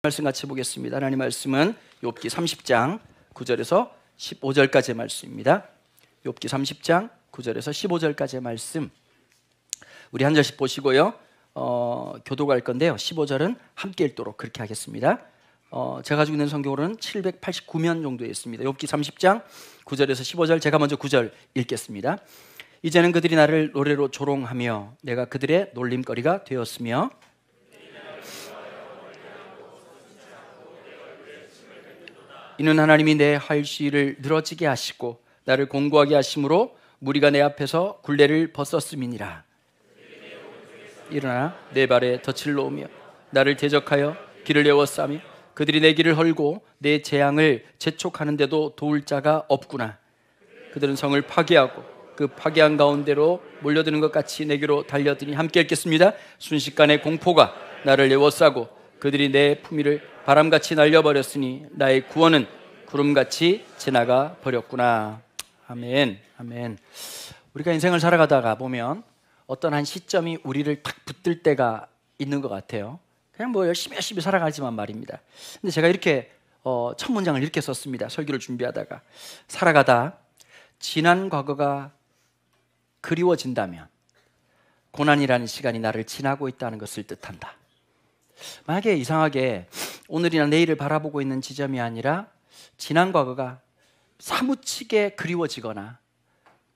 말씀 같이 보겠습니다. 하나님 말씀은 욥기 30장 9절에서 15절까지의 말씀입니다. 욥기 30장 9절에서 15절까지의 말씀, 우리 한 절씩 보시고요, 교도할 건데요, 15절은 함께 읽도록 그렇게 하겠습니다. 제가 가지고 있는 성경으로는 789면 정도에 있습니다. 욥기 30장 9절에서 15절, 제가 먼저 9절 읽겠습니다. 이제는 그들이 나를 노래로 조롱하며 내가 그들의 놀림거리가 되었으며 이는 하나님이 내 활시를 늘어지게 하시고 나를 공고하게 하심으로 무리가 내 앞에서 굴레를 벗었음이니라. 일어나 내 발에 덫을 놓으며 나를 대적하여 길을 에워싸며 그들이 내 길을 헐고 내 재앙을 재촉하는데도 도울 자가 없구나. 그들은 성을 파괴하고 그 파괴한 가운데로 몰려드는 것 같이 내게로 달려드니, 함께 읽겠습니다. 순식간에 공포가 나를 에워싸고 그들이 내 품위를 바람같이 날려버렸으니 나의 구원은 구름같이 지나가 버렸구나. 아멘, 아멘. 우리가 인생을 살아가다가 보면 어떤 한 시점이 우리를 탁 붙들 때가 있는 것 같아요. 그냥 뭐 열심히 살아가지만 말입니다. 근데 제가 이렇게 첫 문장을 이렇게 썼습니다. 설교를 준비하다가, 살아가다 지난 과거가 그리워진다면 고난이라는 시간이 나를 지나고 있다는 것을 뜻한다. 만약에 이상하게 오늘이나 내일을 바라보고 있는 지점이 아니라 지난 과거가 사무치게 그리워지거나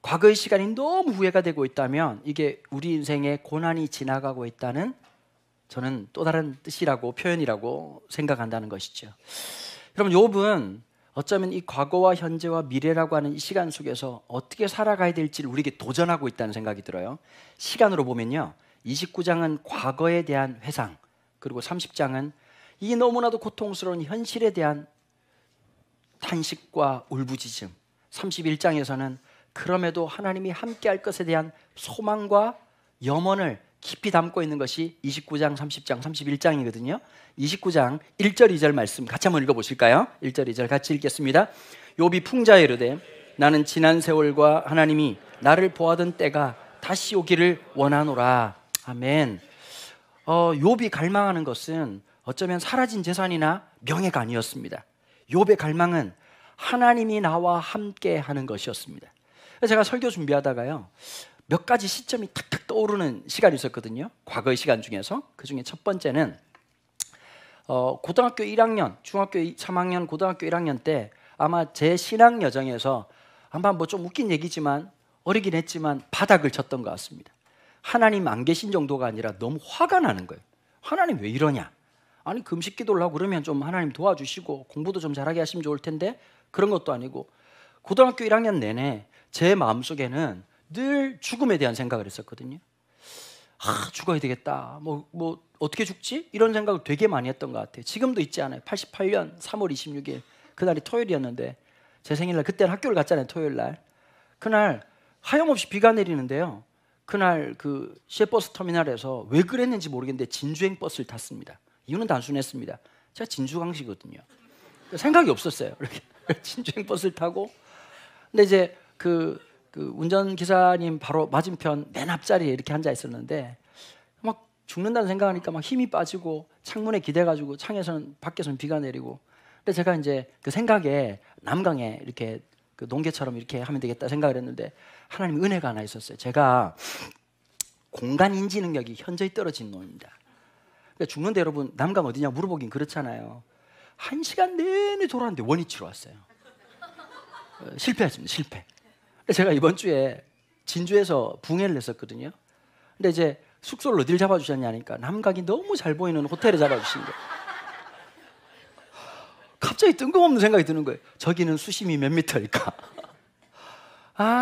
과거의 시간이 너무 후회가 되고 있다면 이게 우리 인생의 고난이 지나가고 있다는, 저는 또 다른 뜻이라고, 표현이라고 생각한다는 것이죠. 여러분, 욥은 어쩌면 이 과거와 현재와 미래라고 하는 이 시간 속에서 어떻게 살아가야 될지를 우리에게 도전하고 있다는 생각이 들어요. 시간으로 보면요, 29장은 과거에 대한 회상, 그리고 30장은 이 너무나도 고통스러운 현실에 대한 탄식과 울부짖음, 31장에서는 그럼에도 하나님이 함께할 것에 대한 소망과 염원을 깊이 담고 있는 것이 29장, 30장, 31장이거든요. 29장 1절 2절 말씀 같이 한번 읽어보실까요? 1절 2절 같이 읽겠습니다. 욥이 풍자에 이르되 나는 지난 세월과 하나님이 나를 보하던 때가 다시 오기를 원하노라. 아멘. 욥이 갈망하는 것은 어쩌면 사라진 재산이나 명예가 아니었습니다. 욥의 갈망은 하나님이 나와 함께 하는 것이었습니다. 제가 설교 준비하다가요, 몇 가지 시점이 탁탁 떠오르는 시간이 있었거든요. 과거의 시간 중에서. 그 중에 첫 번째는 고등학교 1학년, 중학교 3학년, 고등학교 1학년 때 아마 제 신앙 여정에서 아마 뭐 좀 웃긴 얘기지만, 어리긴 했지만 바닥을 쳤던 것 같습니다. 하나님 안 계신 정도가 아니라 너무 화가 나는 거예요. 하나님 왜 이러냐? 아니, 금식 기도를 하고 그러면 좀 하나님 도와주시고 공부도 좀 잘하게 하시면 좋을 텐데, 그런 것도 아니고 고등학교 1학년 내내 제 마음속에는 늘 죽음에 대한 생각을 했었거든요. 죽어야 되겠다. 뭐 어떻게 죽지? 이런 생각을 되게 많이 했던 것 같아요. 지금도 있지 않아요? 88년 3월 26일 그날이 토요일이었는데, 제 생일날 그때는 학교를 갔잖아요. 토요일날. 그날 하염없이 비가 내리는데요, 그날 그 시외버스 터미널에서 왜 그랬는지 모르겠는데 진주행 버스를 탔습니다. 이유는 단순했습니다. 제가 진주광시거든요. 생각이 없었어요. 이렇게 진주행 버스를 타고, 근데 이제 그 운전기사님 바로 맞은편 맨 앞자리에 이렇게 앉아 있었는데, 막 죽는다는 생각하니까 막 힘이 빠지고 창문에 기대가지고 창에서는, 밖에서는 비가 내리고. 근데 제가 이제 그 생각에 남강에 이렇게 그 농개처럼 이렇게 하면 되겠다 생각을 했는데, 하나님 은혜가 하나 있었어요. 제가 공간 인지 능력이 현저히 떨어진 놈입니다. 그러니까 죽는데 여러분, 남강 어디냐 물어보긴 그렇잖아요. 1시간 내내 돌았는데 원위치로 왔어요. 실패했습니다. 실패. 제가 이번 주에 진주에서 붕해를 했었거든요. 근데 이제 숙소를 어딜 잡아주셨냐니까 남각이 너무 잘 보이는 호텔에 잡아주신 거예요. 갑자기 뜬금없는 생각이 드는 거예요. 저기는 수심이 몇 미터일까?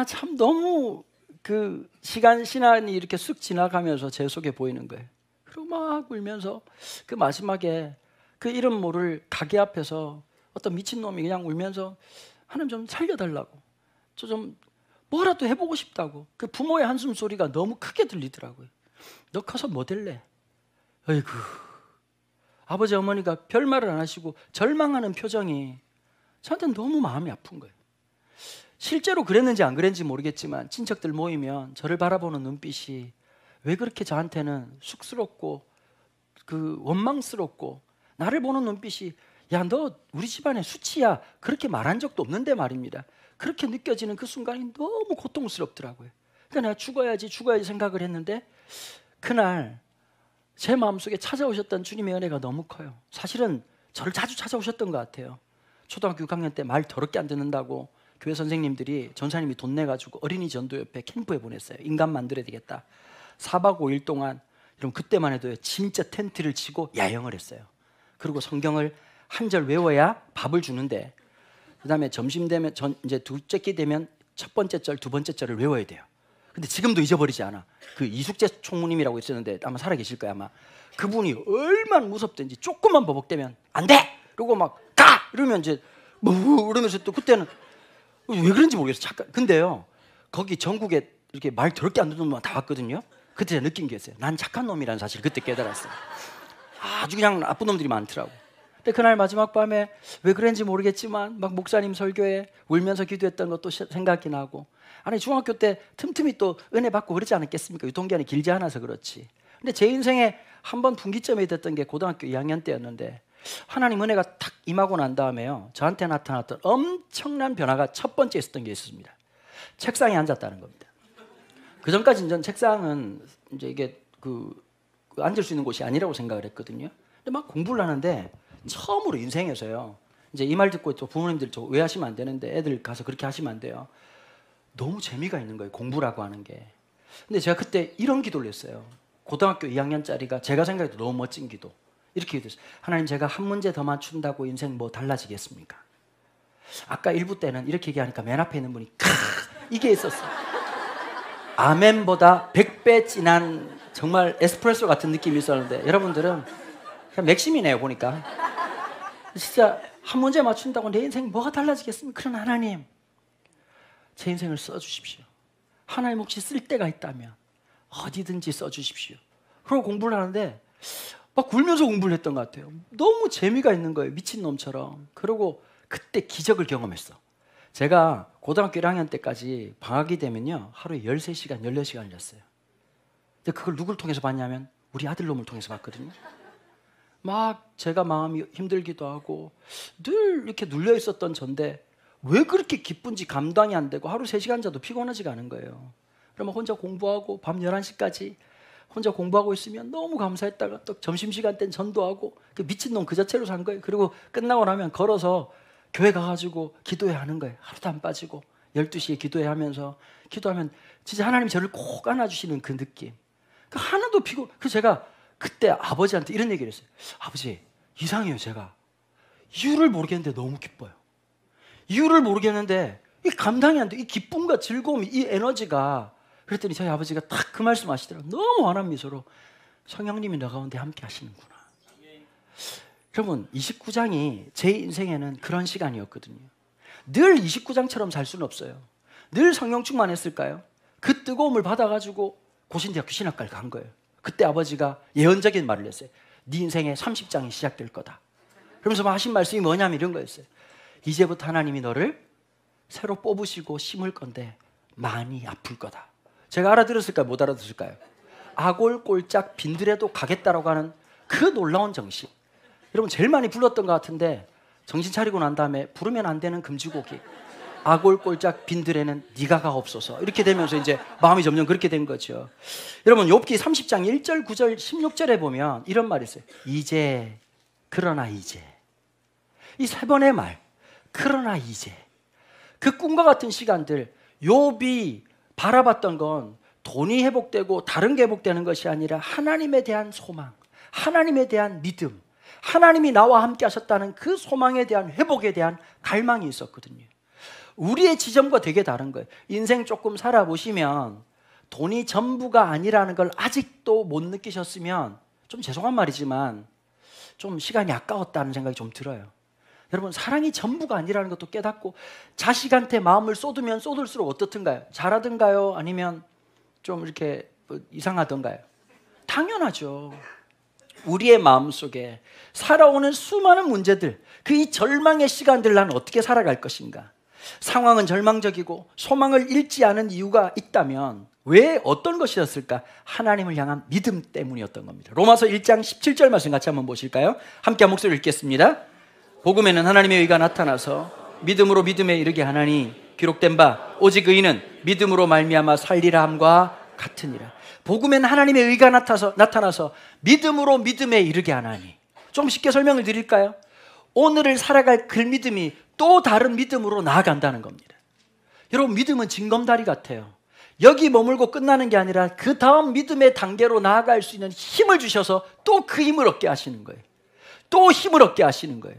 참 너무 그 시간이 이렇게 쑥 지나가면서 제 속에 보이는 거예요. 그리고 막 울면서 그 마지막에 그 이름 모를 가게 앞에서 어떤 미친놈이 그냥 울면서 하나님 좀 살려달라고, 저 좀 뭐라도 해보고 싶다고. 그 부모의 한숨 소리가 너무 크게 들리더라고요. 너 커서 뭐 될래? 어이구. 아버지 어머니가 별말을 안 하시고 절망하는 표정이 저한테는 너무 마음이 아픈 거예요. 실제로 그랬는지 안 그랬는지 모르겠지만 친척들 모이면 저를 바라보는 눈빛이 왜 그렇게 저한테는 쑥스럽고 그 원망스럽고 나를 보는 눈빛이 야, 너 우리 집안에 수치야 그렇게 말한 적도 없는데 말입니다. 그렇게 느껴지는 그 순간이 너무 고통스럽더라고요. 그러니까 내가 죽어야지 생각을 했는데 그날 제 마음속에 찾아오셨던 주님의 은혜가 너무 커요. 사실은 저를 자주 찾아오셨던 것 같아요. 초등학교 6학년 때 말 더럽게 안 듣는다고 교회 선생님들이 전사님이 돈 내가지고 어린이 전도협회 캠프에 보냈어요. 인간 만들어야 되겠다. 4박 5일 동안 여러분 그때만 해도 진짜 텐트를 치고 야영을 했어요. 그리고 성경을 한 절 외워야 밥을 주는데 그다음에 점심 되면 이제 둘째 끼 되면 첫 번째 절, 두 번째 절을 외워야 돼요. 근데 지금도 잊어버리지 않아. 그 이숙재 총무님이라고 있었는데 아마 살아계실 거야 아마. 그분이 얼마나 무섭든지 조금만 버벅대면 안 돼! 그러고 막 가! 이러면 이제 뭐 이러면서 또 그때는 왜 그런지 모르겠어. 잠깐. 근데요 거기 전국에 이렇게 말 더럽게 안 듣는 놈만 다 왔거든요. 그때 제가 느낀 게 있어요. 난 착한 놈이라는 사실 그때 깨달았어요. 아주 그냥 나쁜 놈들이 많더라고. 근데 그날 마지막 밤에 왜 그런지 모르겠지만 막 목사님 설교에 울면서 기도했던 것도 생각이 나고, 아니 중학교 때 틈틈이 또 은혜 받고 그러지 않았겠습니까? 유통기한이 길지 않아서 그렇지. 근데 제 인생에 한번 분기점이 됐던 게 고등학교 2학년 때였는데 하나님 은혜가 탁 임하고 난 다음에요 저한테 나타났던 엄청난 변화가 첫 번째 있었던 게 있었습니다. 책상에 앉았다는 겁니다. 그 전까지는 전 책상은 이제 이게 그 앉을 수 있는 곳이 아니라고 생각을 했거든요. 근데 막 공부를 하는데 처음으로 인생에서요. 이제 이 말 듣고 또 부모님들 저 오해하시면 안 되는데 애들 가서 그렇게 하시면 안 돼요. 너무 재미가 있는 거예요, 공부라고 하는 게. 근데 제가 그때 이런 기도를 했어요. 고등학교 2학년짜리가 제가 생각해도 너무 멋진 기도. 이렇게 기도했어요. 하나님, 제가 한 문제 더 맞춘다고 인생 뭐 달라지겠습니까? 아까 1부 때는 이렇게 얘기하니까 맨 앞에 있는 분이 이게 있었어요. 아멘보다 100배 진한 정말 에스프레소 같은 느낌이 있었는데 여러분들은 그냥 맥심이네요 보니까. 진짜 한 문제 맞춘다고 내 인생 뭐가 달라지겠습니까? 그런 하나님, 제 인생을 써주십시오. 하나님 혹시 쓸 데가 있다면 어디든지 써주십시오. 그리고 공부를 하는데 막 울면서 공부를 했던 것 같아요. 너무 재미가 있는 거예요, 미친놈처럼. 그리고 그때 기적을 경험했어. 제가 고등학교 1학년 때까지 방학이 되면요 하루에 13시간, 14시간을 잤어요. 근데 그걸 누굴 통해서 봤냐면 우리 아들놈을 통해서 봤거든요. 막 제가 마음이 힘들기도 하고 늘 이렇게 눌려 있었던 전데 왜 그렇게 기쁜지 감당이 안 되고 하루 3시간 자도 피곤하지가 않은 거예요. 그러면 혼자 공부하고 밤 11시까지 혼자 공부하고 있으면 너무 감사했다가 또 점심시간 땐 전도하고 그 미친놈 그 자체로 산 거예요. 그리고 끝나고 나면 걸어서 교회 가가지고 기도해야 하는 거예요. 하루도 안 빠지고 12시에 기도해야 하면서 기도하면 진짜 하나님이 저를 꼭 안아주시는 그 느낌. 그 하나도 그래서 제가 그때 아버지한테 이런 얘기를 했어요. 아버지, 이상해요. 제가 이유를 모르겠는데 너무 기뻐요. 이유를 모르겠는데 이 감당이 안 돼. 이 기쁨과 즐거움이, 이 에너지가. 그랬더니 저희 아버지가 딱 그 말씀 하시더라고요. 너무 환한 미소로 성령님이 너 가운데 함께 하시는구나. 여러분, 29장이 제 인생에는 그런 시간이었거든요. 늘 29장처럼 살 수는 없어요. 늘 성령 충만했을까요? 그 뜨거움을 받아가지고 고신대학교 신학과를 간 거예요. 그때 아버지가 예언적인 말을 했어요. 네 인생의 30장이 시작될 거다. 그러면서 하신 말씀이 뭐냐면 이런 거였어요. 이제부터 하나님이 너를 새로 뽑으시고 심을 건데 많이 아플 거다. 제가 알아들었을까요? 못 알아들었을까요? 아골골짝 빈들에도 가겠다라고 하는 그 놀라운 정신. 여러분 제일 많이 불렀던 것 같은데 정신 차리고 난 다음에 부르면 안 되는 금지곡이 아골골짝 빈들에는 네가 가옵소서 이렇게 되면서 이제 마음이 점점 그렇게 된 거죠. 여러분 욥기 30장 1절 9절 16절에 보면 이런 말이 있어요. 이제, 그러나 이제. 이 세 번의 말, 그러나 이제. 그 꿈과 같은 시간들, 욥이 바라봤던 건 돈이 회복되고 다른 게 회복되는 것이 아니라 하나님에 대한 소망, 하나님에 대한 믿음, 하나님이 나와 함께 하셨다는 그 소망에 대한 회복에 대한 갈망이 있었거든요. 우리의 지점과 되게 다른 거예요. 인생 조금 살아보시면 돈이 전부가 아니라는 걸 아직도 못 느끼셨으면 좀 죄송한 말이지만 좀 시간이 아까웠다는 생각이 좀 들어요. 여러분, 사랑이 전부가 아니라는 것도 깨닫고 자식한테 마음을 쏟으면 쏟을수록 어떻든가요? 잘하든가요? 아니면 좀 이렇게 이상하던가요? 당연하죠. 우리의 마음속에 살아오는 수많은 문제들, 그 이 절망의 시간들 나는 어떻게 살아갈 것인가? 상황은 절망적이고 소망을 잃지 않은 이유가 있다면 왜 어떤 것이었을까? 하나님을 향한 믿음 때문이었던 겁니다. 로마서 1장 17절 말씀 같이 한번 보실까요? 함께 한 목소리 읽겠습니다. 복음에는 하나님의 의가 나타나서 믿음으로 믿음에 이르게 하나니 기록된 바 오직 의인은 믿음으로 말미암아 살리라 함과 같으니라. 복음에는 하나님의 의가 나타나서 믿음으로 믿음에 이르게 하나니. 좀 쉽게 설명을 드릴까요? 오늘을 살아갈 그 믿음이 또 다른 믿음으로 나아간다는 겁니다. 여러분, 믿음은 징검다리 같아요. 여기 머물고 끝나는 게 아니라 그 다음 믿음의 단계로 나아갈 수 있는 힘을 주셔서 또 그 힘을 얻게 하시는 거예요. 또 힘을 얻게 하시는 거예요.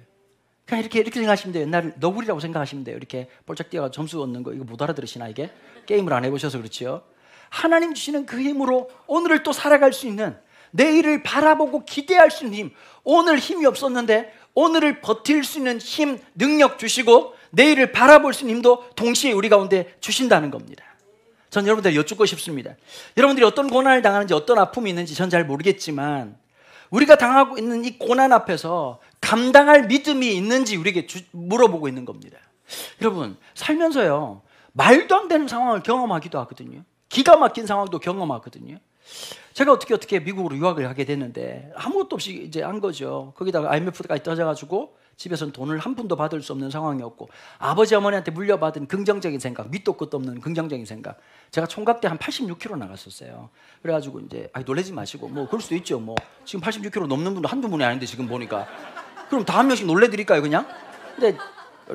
그냥 이렇게 생각하시면 돼요. 옛날 너구리라고 생각하시면 돼요. 이렇게 볼짝 뛰어가 점수 얻는 거. 이거 못 알아들으시나 이게? 게임을 안 해보셔서 그렇지요. 하나님 주시는 그 힘으로 오늘을 또 살아갈 수 있는, 내일을 바라보고 기대할 수 있는 힘. 오늘 힘이 없었는데 오늘을 버틸 수 있는 힘, 능력 주시고 내일을 바라볼 수 있는 힘도 동시에 우리 가운데 주신다는 겁니다. 전 여러분들 여쭙고 싶습니다. 여러분들이 어떤 고난을 당하는지, 어떤 아픔이 있는지 전 잘 모르겠지만 우리가 당하고 있는 이 고난 앞에서 감당할 믿음이 있는지 우리에게 물어보고 있는 겁니다. 여러분, 살면서요, 말도 안 되는 상황을 경험하기도 하거든요. 기가 막힌 상황도 경험하거든요. 제가 어떻게 미국으로 유학을 하게 됐는데 아무것도 없이 이제 한 거죠. 거기다가 IMF까지 터져가지고 집에서는 돈을 한 푼도 받을 수 없는 상황이었고, 아버지 어머니한테 물려받은 긍정적인 생각, 밑도 끝도 없는 긍정적인 생각. 제가 총각 때 한 86kg 나갔었어요. 그래가지고 이제 놀라지 마시고, 뭐 그럴 수도 있죠. 뭐 지금 86kg 넘는 분도 한두 분이 아닌데 지금 보니까. 그럼 다 한 명씩 놀래드릴까요 그냥? 근데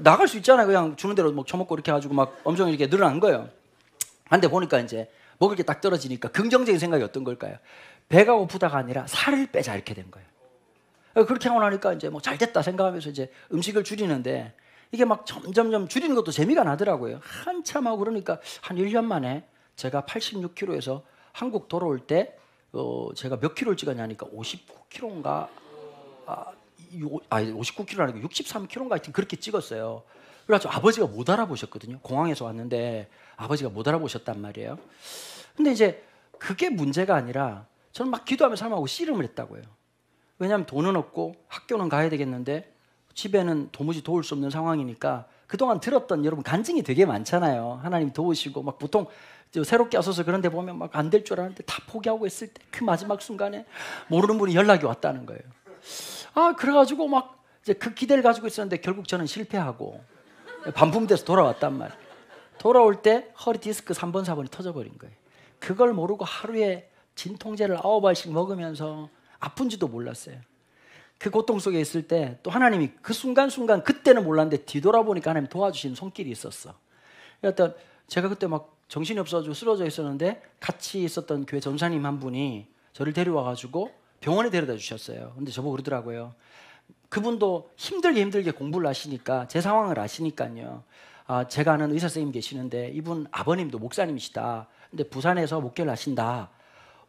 나갈 수 있잖아요. 그냥 주는 대로 뭐 처먹고 이렇게 해가지고 막 엄청 이렇게 늘어난 거예요. 근데 보니까 이제 먹을 게 딱 떨어지니까 긍정적인 생각이 어떤 걸까요? 배가 고프다가 아니라 살을 빼자 이렇게 된 거예요. 그렇게 하고 나니까 이제 뭐 잘 됐다 생각하면서 이제 음식을 줄이는데 이게 막 점점 줄이는 것도 재미가 나더라고요. 한참 하고 그러니까 한 1년 만에 제가 86kg에서 한국 돌아올 때 제가 몇 킬로를 찍었냐니까 59kg인가 59kg 아니고 63kg인가 하여튼 그렇게 찍었어요. 그래가지고 아버지가 못 알아보셨거든요. 공항에서 왔는데 아버지가 못 알아보셨단 말이에요. 근데 이제 그게 문제가 아니라 저는 막 기도하며 삶하고 씨름을 했다고요. 왜냐하면 돈은 없고 학교는 가야 되겠는데 집에는 도무지 도울 수 없는 상황이니까 그동안 들었던 여러분 간증이 되게 많잖아요. 하나님 도우시고 막 보통 새롭게 와서서 그런 데 보면 막 안 될 줄 알았는데 다 포기하고 있을 때 그 마지막 순간에 모르는 분이 연락이 왔다는 거예요. 그래가지고 막 이제 그 기대를 가지고 있었는데 결국 저는 실패하고 반품돼서 돌아왔단 말이에요. 돌아올 때 허리 디스크 3번 4번이 터져버린 거예요. 그걸 모르고 하루에 진통제를 9알씩 먹으면서 아픈지도 몰랐어요. 그 고통 속에 있을 때 또 하나님이 그 순간순간 그때는 몰랐는데 뒤돌아보니까 하나님 도와주시는 손길이 있었어. 그러니까 제가 그때 막 정신이 없어가지고 쓰러져 있었는데 같이 있었던 교회 전사님 한 분이 저를 데려와가지고 병원에 데려다 주셨어요. 근데 저보고 그러더라고요. 그분도 힘들게 공부를 하시니까 제 상황을 아시니까요. 제가 아는 의사 선생님 계시는데 이분 아버님도 목사님이시다. 근데 부산에서 목회를 하신다.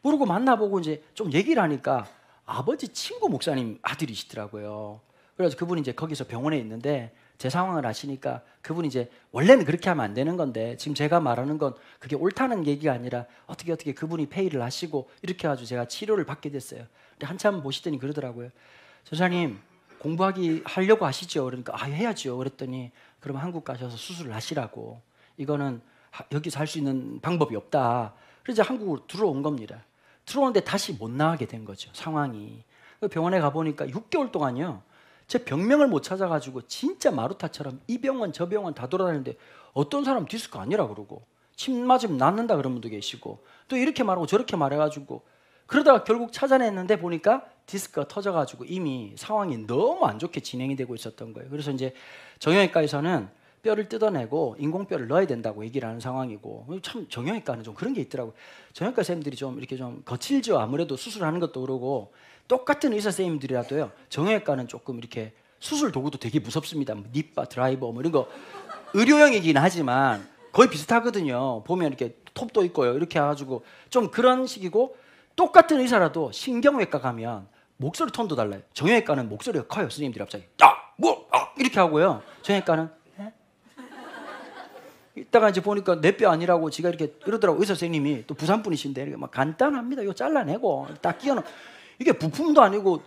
모르고 만나보고 이제 좀 얘기를 하니까 아버지 친구 목사님 아들이시더라고요. 그래서 그분이 이제 거기서 병원에 있는데 제 상황을 아시니까 그분이 이제 원래는 그렇게 하면 안 되는 건데 지금 제가 말하는 건 그게 옳다는 얘기가 아니라 어떻게 그분이 페이를 하시고 이렇게 해가지고 제가 치료를 받게 됐어요. 근데 한참 보시더니 그러더라고요. 전사님 하려고 하시죠? 그러니까 해야죠. 그랬더니 그럼 한국 가셔서 수술을 하시라고. 이거는 여기서 할 수 있는 방법이 없다. 그래서 한국으로 들어온 겁니다. 들어오는데 다시 못 나가게 된 거죠. 상황이. 병원에 가보니까 6개월 동안요. 제 병명을 못 찾아가지고 진짜 마루타처럼 이 병원 저 병원 다 돌아다니는데 어떤 사람 디스크 아니라 그러고 침 맞으면 낫는다 그런 분도 계시고 또 이렇게 말하고 저렇게 말해가지고 그러다가 결국 찾아냈는데 보니까 디스크가 터져가지고 이미 상황이 너무 안 좋게 진행이 되고 있었던 거예요. 그래서 이제 정형외과에서는 뼈를 뜯어내고 인공뼈를 넣어야 된다고 얘기를 하는 상황이고, 참 정형외과는 좀 그런 게 있더라고요. 정형외과 선생님들이 좀 이렇게 좀 거칠죠. 아무래도 수술하는 것도 그러고 똑같은 의사 선생님들이라도요. 정형외과는 조금 이렇게 수술 도구도 되게 무섭습니다. 닙바, 드라이버 뭐 이런 거 의료용이긴 하지만 거의 비슷하거든요. 보면 이렇게 톱도 있고요. 이렇게 해가지고 좀 그런 식이고 똑같은 의사라도 신경외과 가면 목소리 톤도 달라요. 정형외과는 목소리가 커요. 선생님들이 갑자기 이렇게 하고요. 정형외과는 이따가 이제 보니까 내 뼈 아니라고 지가 이렇게 이러더라고. 의사 선생님이 또 부산 분이신데 이렇게 막 간단합니다. 이거 잘라내고 딱 끼워놓. 이게 부품도 아니고.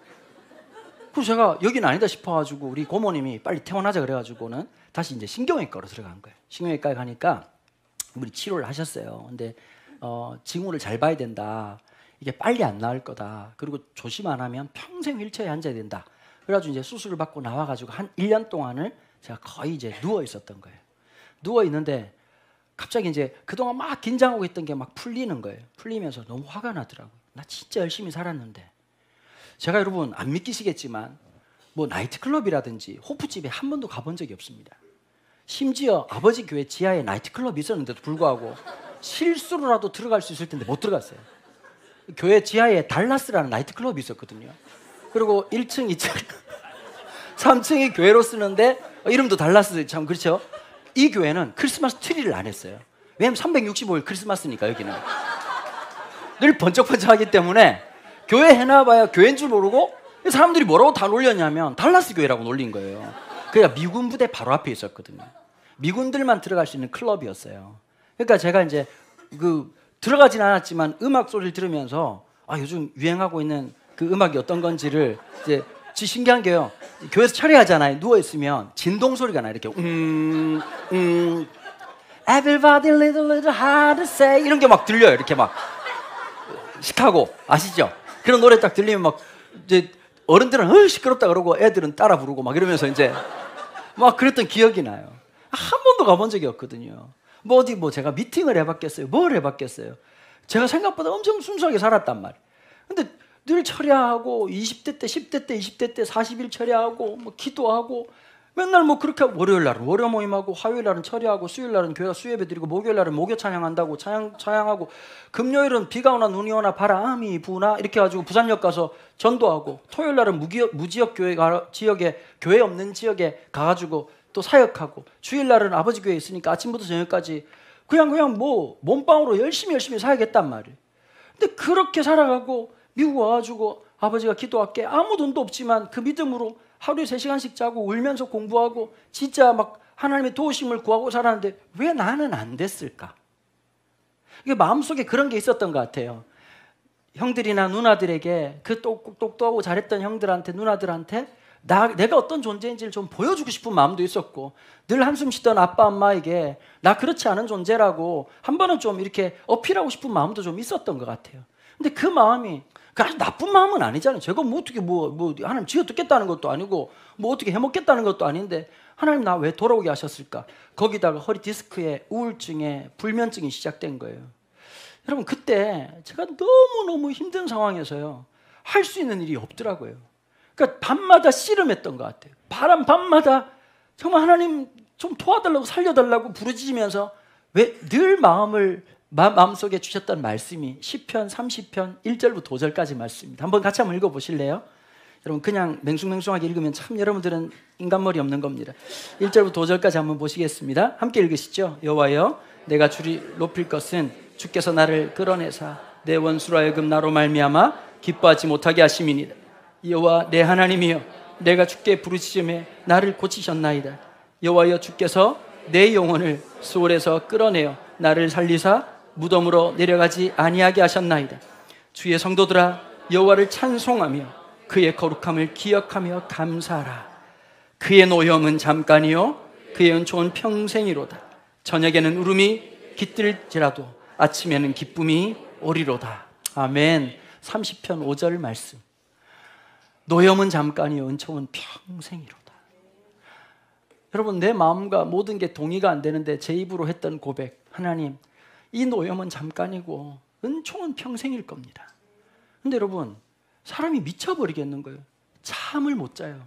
그래서 제가 여기는 아니다 싶어가지고 우리 고모님이 빨리 퇴원하자 그래가지고는 다시 이제 신경외과로 들어간 거예요. 신경외과에 가니까 우리 치료를 하셨어요. 근데 징후를 잘 봐야 된다. 이게 빨리 안 나을 거다. 그리고 조심 안 하면 평생 휠체어에 앉아야 된다. 그래가지고 이제 수술을 받고 나와가지고 한 1년 동안을 제가 거의 이제 누워 있었던 거예요. 누워 있는데 갑자기 이제 그동안 막 긴장하고 있던 게 막 풀리는 거예요. 풀리면서 너무 화가 나더라고요. 나 진짜 열심히 살았는데. 제가 여러분 안 믿기시겠지만 뭐 나이트클럽이라든지 호프집에 한 번도 가본 적이 없습니다. 심지어 아버지 교회 지하에 나이트클럽이 있었는데도 불구하고 실수로라도 들어갈 수 있을 텐데 못 들어갔어요. 교회 지하에 달라스라는 나이트클럽이 있었거든요. 그리고 1층, 2층, 3층이 교회로 쓰는데 이름도 달라스, 참 그렇죠? 이 교회는 크리스마스 트리를 안 했어요. 왜냐면 365일 크리스마스니까 여기는. 늘 번쩍번쩍하기 때문에 교회 해놔봐야 교회인 줄 모르고 사람들이 뭐라고 다 놀렸냐면 달라스 교회라고 놀린 거예요. 그러니까 미군 부대 바로 앞에 있었거든요. 미군들만 들어갈 수 있는 클럽이었어요. 그러니까 제가 이제 들어가진 않았지만 음악 소리를 들으면서 요즘 유행하고 있는 그 음악이 어떤 건지를 이제 신기한 게요. 교회에서 철회하잖아요. 누워 있으면 진동 소리가 나 이렇게 Everybody little hard to say 이런 게 막 들려요. 이렇게 막 시카고 아시죠? 그런 노래 딱 들리면 막 이제 어른들은 시끄럽다 그러고 애들은 따라 부르고 막 이러면서 이제 막 그랬던 기억이 나요. 한 번도 가본 적이 없거든요. 뭐 제가 미팅을 해봤겠어요? 뭘 해봤겠어요? 제가 생각보다 엄청 순수하게 살았단 말이에요. 근데 늘 철야하고 20대 때, 10대 때, 20대 때 40일 철야하고 뭐 기도하고 맨날 뭐 그렇게 하고 월요일 날은 월요 모임하고 화요일 날은 철야하고 수요일 날은 교회가 수예배 드리고 목요일 날은 목요 찬양한다고 찬양하고 금요일은 비가 오나 눈이 오나 바람이 부나 이렇게 해가지고 부산역 가서 전도하고 토요일 날은 무지역 교회 지역에 교회 없는 지역에 가가지고 또 사역하고 주일 날은 아버지 교회에 있으니까 아침부터 저녁까지 그냥 뭐 몸빵으로 열심히 살겠단 말이에요. 근데 그렇게 살아가고 미국 와가지고 아버지가 기도할게 아무 돈도 없지만 그 믿음으로 하루에 3시간씩 자고 울면서 공부하고 진짜 막 하나님의 도우심을 구하고 살았는데 왜 나는 안 됐을까? 이게 마음속에 그런 게 있었던 것 같아요. 형들이나 누나들에게 그 똑똑하고 잘했던 형들한테 누나들한테 내가 어떤 존재인지를 좀 보여주고 싶은 마음도 있었고 늘 한숨 쉬던 아빠 엄마에게 나 그렇지 않은 존재라고 한 번은 좀 이렇게 어필하고 싶은 마음도 좀 있었던 것 같아요. 근데 그 마음이 아주 나쁜 마음은 아니잖아요. 제가 뭐 어떻게 하나님 지어 듣겠다는 것도 아니고 뭐 어떻게 해먹겠다는 것도 아닌데 하나님 나 왜 돌아오게 하셨을까? 거기다가 허리 디스크에 우울증에 불면증이 시작된 거예요. 여러분 그때 제가 너무너무 힘든 상황에서요 할 수 있는 일이 없더라고요. 그러니까 밤마다 씨름했던 것 같아요. 밤마다 정말 하나님 좀 도와달라고 살려달라고 부르짖으면서 왜 늘 마음속에 주셨던 말씀이 시편 30편 1절부터 5절까지 말씀입니다. 한번 같이 한번 읽어보실래요? 여러분 그냥 맹숭맹숭하게 읽으면 참 여러분들은 인간머리 없는 겁니다. 1절부터 5절까지 한번 보시겠습니다. 함께 읽으시죠. 여호와여 내가 주를 높일 것은 주께서 나를 끌어내사 내 원수로 하여금 나로 말미암아 기뻐하지 못하게 하심이니라. 여호와 내 하나님이여 내가 주께 부르짖음에 나를 고치셨나이다. 여호와여 주께서 내 영혼을 수월에서 끌어내어 나를 살리사 무덤으로 내려가지 아니하게 하셨나이다. 주의 성도들아 여호와를 찬송하며 그의 거룩함을 기억하며 감사하라. 그의 노염은 잠깐이요 그의 은총은 평생이로다. 저녁에는 울음이 깃들지라도 아침에는 기쁨이 오리로다. 아멘. 30편 5절 말씀. 노염은 잠깐이요 은총은 평생이로다. 여러분 내 마음과 모든 게 동의가 안 되는데 제 입으로 했던 고백, 하나님 이 노염은 잠깐이고 은총은 평생일 겁니다. 근데 여러분 사람이 미쳐버리겠는 거예요. 잠을 못 자요.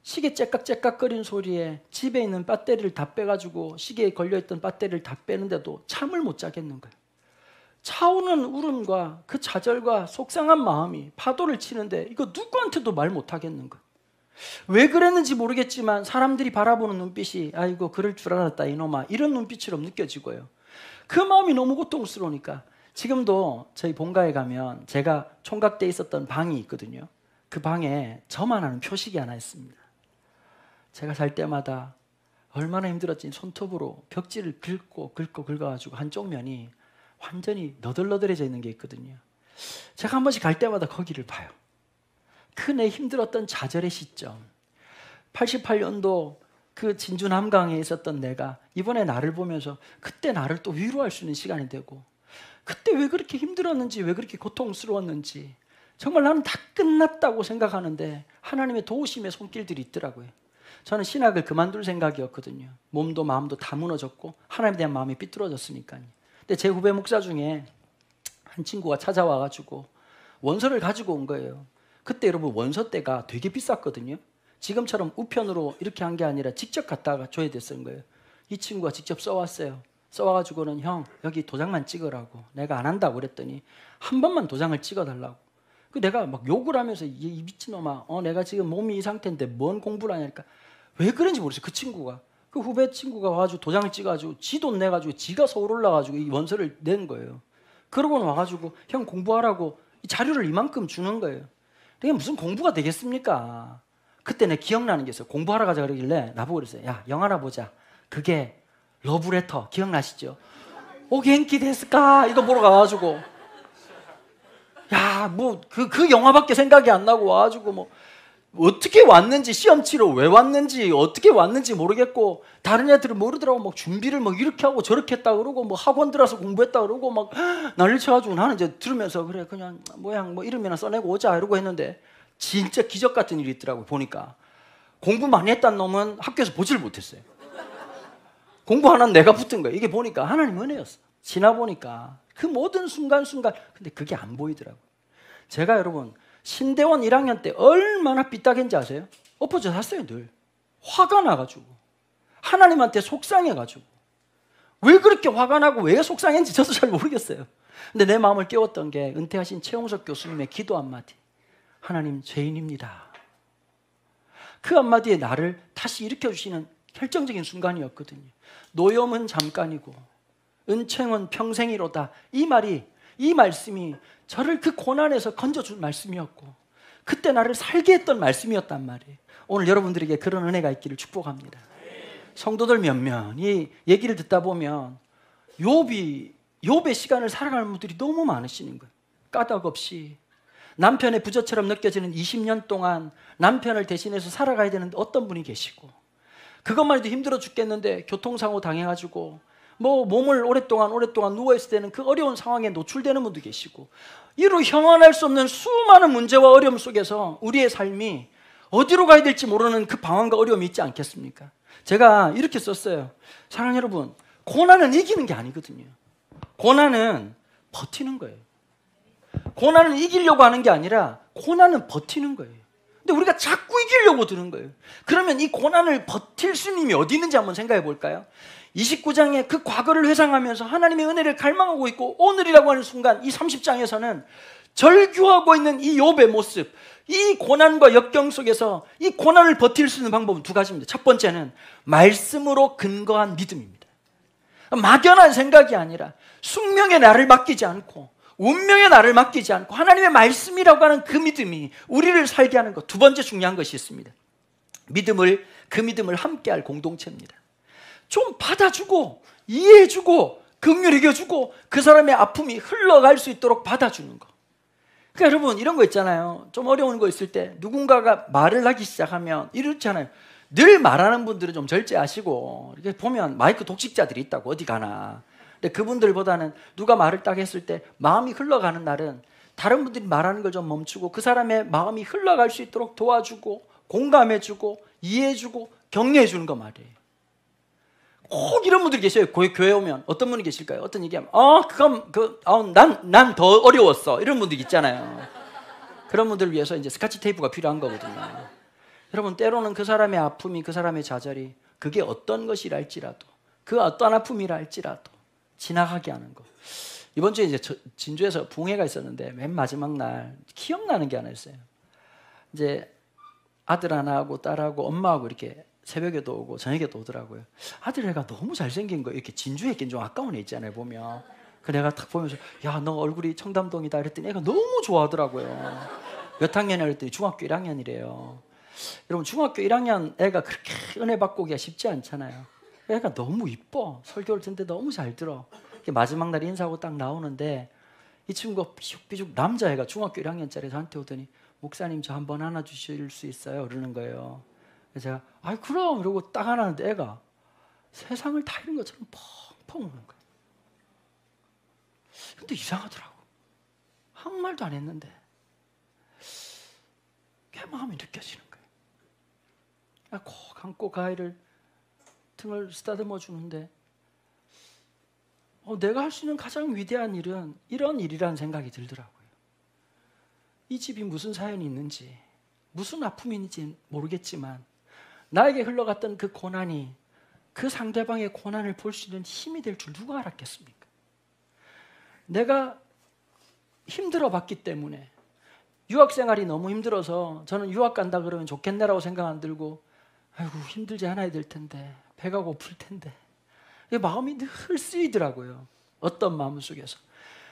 시계 째깍째깍거리는 소리에 집에 있는 배터리를 다 빼가지고 시계에 걸려있던 배터리를 다 빼는데도 잠을 못 자겠는 거예요. 차오는 울음과 그 좌절과 속상한 마음이 파도를 치는데 이거 누구한테도 말 못하겠는 거예요. 왜 그랬는지 모르겠지만 사람들이 바라보는 눈빛이 아이고 그럴 줄 알았다 이놈아 이런 눈빛처럼 느껴지고요. 그 마음이 너무 고통스러우니까 지금도 저희 본가에 가면 제가 총각돼 있었던 방이 있거든요. 그 방에 저만 아는 표식이 하나 있습니다. 제가 살 때마다 얼마나 힘들었지 손톱으로 벽지를 긁어가지고 한쪽 면이 완전히 너덜너덜해져 있는 게 있거든요. 제가 한 번씩 갈 때마다 거기를 봐요. 그 내 힘들었던 좌절의 시점 88년도 그 진주 남강에 있었던 내가 이번에 나를 보면서 그때 나를 또 위로할 수 있는 시간이 되고 그때 왜 그렇게 힘들었는지, 왜 그렇게 고통스러웠는지 정말 나는 다 끝났다고 생각하는데 하나님의 도우심의 손길들이 있더라고요. 저는 신학을 그만둘 생각이었거든요. 몸도 마음도 다 무너졌고 하나님에 대한 마음이 삐뚤어졌으니까요. 근데 제 후배 목사 중에 한 친구가 찾아와가지고 원서를 가지고 온 거예요. 그때 여러분 원서 때가 되게 비쌌거든요. 지금처럼 우편으로 이렇게 한 게 아니라 직접 갖다가 줘야 됐던 거예요. 이 친구가 직접 써왔어요. 써와가지고는 형 여기 도장만 찍으라고. 내가 안 한다고 그랬더니 한 번만 도장을 찍어달라고. 그 내가 막 욕을 하면서 이 미친놈아, 내가 지금 몸이 이 상태인데 뭔 공부를 하냐니까 왜 그런지 모르겠어요. 그 친구가, 그 후배 친구가 와가지고 도장을 찍어가지고 지 돈 내가지고 지가 서울 올라가지고 이 원서를 낸 거예요. 그러고는 와가지고 형 공부하라고 이 자료를 이만큼 주는 거예요. 이게 무슨 공부가 되겠습니까? 그때 내 기억나는 게 있어요. 공부하러 가자 그러길래 나보고 그랬어요. 야 영화나 보자. 그게 러브레터 기억나시죠? 오겐키 데스까 이거 보러 가가지고 야 뭐 그 영화밖에 생각이 안 나고 와가지고 뭐 어떻게 왔는지 시험 치러 왜 왔는지 어떻게 왔는지 모르겠고 다른 애들은 모르더라고. 막 준비를 막 이렇게 하고 저렇게 했다 그러고 뭐 학원 들어서 공부했다 그러고 막 난리 쳐가지고 나는 이제 들으면서 그래 그냥 모양 뭐 이름이나 써내고 오자 이러고 했는데 진짜 기적 같은 일이 있더라고. 보니까 공부 많이 했다는 놈은 학교에서 보지를 못했어요. 공부 하나는 내가 붙은 거예요. 이게 보니까 하나님 은혜였어. 지나 보니까 그 모든 순간순간 근데 그게 안 보이더라고요. 제가 여러분 신대원 1학년 때 얼마나 삐딱했는지 아세요? 엎어져 샀어요. 늘 화가 나가지고 하나님한테 속상해가지고 왜 그렇게 화가 나고 왜 속상했는지 저도 잘 모르겠어요. 근데 내 마음을 깨웠던 게 은퇴하신 최용석 교수님의 기도 한마디. 하나님 죄인입니다. 그 한마디에 나를 다시 일으켜주시는 결정적인 순간이었거든요. 노염은 잠깐이고 은총은 평생이로다. 이 말씀이 저를 그 고난에서 건져준 말씀이었고 그때 나를 살게 했던 말씀이었단 말이에요. 오늘 여러분들에게 그런 은혜가 있기를 축복합니다. 성도들 몇몇 이 얘기를 듣다 보면 욥의 시간을 살아가는 분들이 너무 많으시는 거예요. 까닭 없이 남편의 부저처럼 느껴지는 20년 동안 남편을 대신해서 살아가야 되는 어떤 분이 계시고 그것만 해도 힘들어 죽겠는데 교통사고 당해가지고 뭐 몸을 오랫동안 누워있을 때는 그 어려운 상황에 노출되는 분도 계시고 이로 형언할 수 없는 수많은 문제와 어려움 속에서 우리의 삶이 어디로 가야 될지 모르는 그 방황과 어려움이 있지 않겠습니까? 제가 이렇게 썼어요. 사랑하는 여러분, 고난은 이기는 게 아니거든요. 고난은 버티는 거예요. 고난을 이기려고 하는 게 아니라 고난은 버티는 거예요. 근데 우리가 자꾸 이기려고 드는 거예요. 그러면 이 고난을 버틸 수님이 어디 있는지 한번 생각해 볼까요? 29장에 그 과거를 회상하면서 하나님의 은혜를 갈망하고 있고 오늘이라고 하는 순간 이 30장에서는 절규하고 있는 이 욥의 모습, 이 고난과 역경 속에서 이 고난을 버틸 수 있는 방법은 두 가지입니다. 첫 번째는 말씀으로 근거한 믿음입니다. 막연한 생각이 아니라 숙명의 나를 맡기지 않고 운명의 나를 맡기지 않고 하나님의 말씀이라고 하는 그 믿음이 우리를 살게 하는 것. 두 번째 중요한 것이 있습니다. 그 믿음을 함께할 공동체입니다. 좀 받아주고 이해해주고 긍휼히 여겨주고 그 사람의 아픔이 흘러갈 수 있도록 받아주는 거. 그러니까 여러분 이런 거 있잖아요. 좀 어려운 거 있을 때 누군가가 말을 하기 시작하면 이렇잖아요. 늘 말하는 분들은 좀 절제하시고 이렇게 보면 마이크 독식자들이 있다고 어디 가나. 근데 그분들보다는 누가 말을 딱 했을 때 마음이 흘러가는 날은 다른 분들이 말하는 걸 좀 멈추고 그 사람의 마음이 흘러갈 수 있도록 도와주고 공감해주고 이해해주고 격려해주는 거 말이에요. 꼭 이런 분들이 계셔요. 교회 오면 어떤 분이 계실까요? 어떤 얘기하면 난 더 어려웠어 이런 분들 있잖아요. 그런 분들을 위해서 이제 스카치 테이프가 필요한 거거든요. 여러분 때로는 그 사람의 아픔이 그 사람의 좌절이 그게 어떤 것이라 할지라도 그 어떤 아픔이라 할지라도 지나가게 하는 거. 이번 주에 이제 진주에서 붕회가 있었는데 맨 마지막 날 기억나는 게 하나 있어요. 이제 아들 하나하고 딸하고 엄마하고 이렇게 새벽에도 오고 저녁에도 오더라고요. 아들 애가 너무 잘생긴 거예요. 이렇게 진주에 있긴 좀 아까운 애 있잖아요 보면. 그 내가 딱 보면서 야 너 얼굴이 청담동이다 그랬더니 애가 너무 좋아하더라고요. 몇 학년이냐 그랬더니 중학교 1학년이래요. 여러분 중학교 1학년 애가 그렇게 은혜 받고 오기가 쉽지 않잖아요. 애가 너무 이뻐. 설교를 듣는데 너무 잘 들어. 마지막 날 인사하고 딱 나오는데 이 친구가 삐죽삐죽 남자애가 중학교 1학년짜리 저한테 오더니 목사님 저 한번 안아주실 수 있어요? 그러는 거예요. 그래서 제가 아이 그럼 이러고 딱 안았는데 애가 세상을 다 잃은 것처럼 펑펑 우는 거예요. 근데 이상하더라고. 아무 말도 안 했는데 걔 마음이 느껴지는 거예요. 콕 안고 가위를 등을 쓰다듬어 주는데 내가 할 수 있는 가장 위대한 일은 이런 일이라는 생각이 들더라고요. 이 집이 무슨 사연이 있는지, 무슨 아픔인지 모르겠지만 나에게 흘러갔던 그 고난이 그 상대방의 고난을 볼 수 있는 힘이 될 줄 누가 알았겠습니까? 내가 힘들어 봤기 때문에, 유학 생활이 너무 힘들어서 저는 유학 간다 그러면 좋겠네라고 생각 안 들고, 아이고 힘들지 않아야 될 텐데, 배가 고플 텐데, 마음이 늘 쓰이더라고요. 어떤 마음 속에서.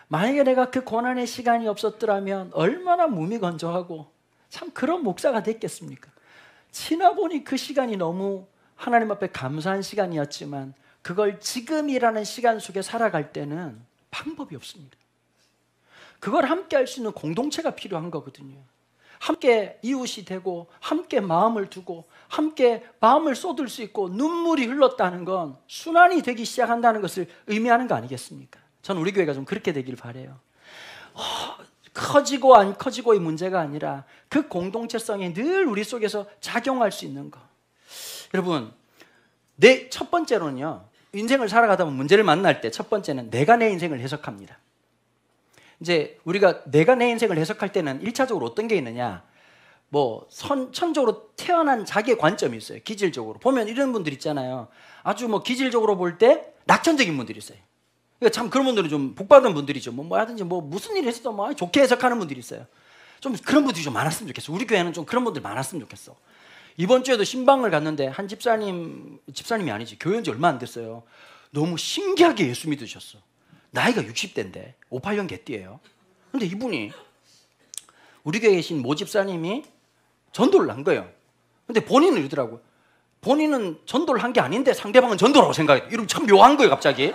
만약에 내가 그 고난의 시간이 없었더라면 얼마나 무미건조하고 참 그런 목사가 됐겠습니까? 지나보니 그 시간이 너무 하나님 앞에 감사한 시간이었지만 그걸 지금이라는 시간 속에 살아갈 때는 방법이 없습니다. 그걸 함께 할 수 있는 공동체가 필요한 거거든요. 함께 이웃이 되고 함께 마음을 두고 함께 마음을 쏟을 수 있고 눈물이 흘렀다는 건 순환이 되기 시작한다는 것을 의미하는 거 아니겠습니까? 저는 우리 교회가 좀 그렇게 되길 바라요. 커지고 안 커지고의 문제가 아니라 그 공동체성이 늘 우리 속에서 작용할 수 있는 거. 여러분, 첫 번째로는요, 인생을 살아가다 보면 문제를 만날 때 첫 번째는 내가 내 인생을 해석합니다. 이제 우리가 내가 내 인생을 해석할 때는 1차적으로 어떤 게 있느냐, 천적으로 태어난 자기의 관점이 있어요. 기질적으로 보면 이런 분들 있잖아요. 아주 기질적으로 볼 때 낙천적인 분들이 있어요. 그러니까 참 그런 분들은 좀 복받은 분들이죠. 하든지 무슨 일을 했어도 좋게 해석하는 분들이 있어요. 좀 그런 분들이 좀 많았으면 좋겠어. 우리 교회는 좀 그런 분들 많았으면 좋겠어. 이번 주에도 신방을 갔는데 한 집사님이 아니지, 교회 온 지 얼마 안 됐어요. 너무 신기하게 예수 믿으셨어. 나이가 60대인데 58년 개띠예요. 근데 이분이, 우리 교회에 계신 모 집사님이 전도를 한 거예요. 근데 본인은 이러더라고요. 본인은 전도를 한 게 아닌데 상대방은 전도라고 생각해. 이러면 참 묘한 거예요, 갑자기.